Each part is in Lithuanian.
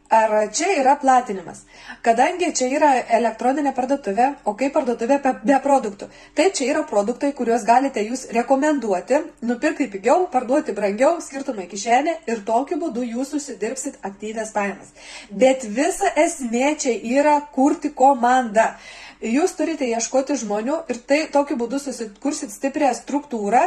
Ar čia yra platinimas? Kadangi čia yra elektroninė parduotuvė, o kaip parduotuvė be produktų? Taip, čia yra produktai, kuriuos galite jūs rekomenduoti, nupirkti pigiau, parduoti brangiau, skirtumai kišenė ir tokiu būdu jūs susidirbsit aktyvės pajamas. Bet visa esmė čia yra kurti komandą. Jūs turite ieškoti žmonių ir tai tokiu būdu susikursit stiprią struktūrą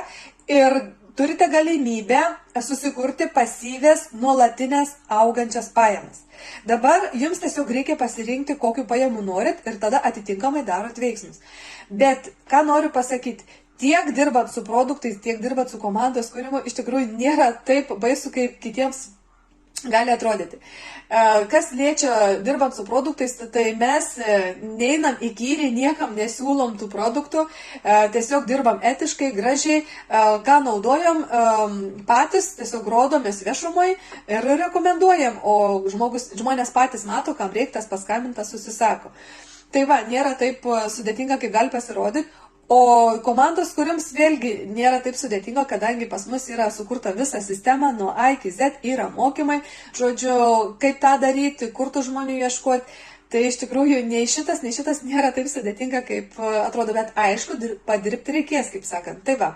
ir turite galimybę susikurti pasyvės, nuolatinės augančias pajamas. Dabar jums tiesiog reikia pasirinkti, kokiu pajamų norit ir tada atitinkamai darot veiksmus. Bet ką noriu pasakyti, tiek dirbant su produktais, tiek dirbant su komandos kūrimu, iš tikrųjų nėra taip baisu, kaip kitiems gali atrodyti. Kas liečia dirbant su produktais, tai mes neinam į gyrį, niekam nesiūlom tų produktų, tiesiog dirbam etiškai, gražiai, ką naudojam patys, tiesiog rodomės viešumai ir rekomenduojam, o žmonės patys mato, kam reiktas paskambintas susisako. Tai va, nėra taip sudėtinga, kaip gali pasirodyti. O komandos, kuriams vėlgi nėra taip sudėtinga, kadangi pas mus yra sukurta visa sistema, nuo A iki Z yra mokymai, žodžiu, kaip tą daryti, kur tų žmonių ieškoti. Tai iš tikrųjų nei šitas nėra taip sudėtinga, kaip atrodo, bet aišku, padirbti reikės, kaip sakant. Tai va.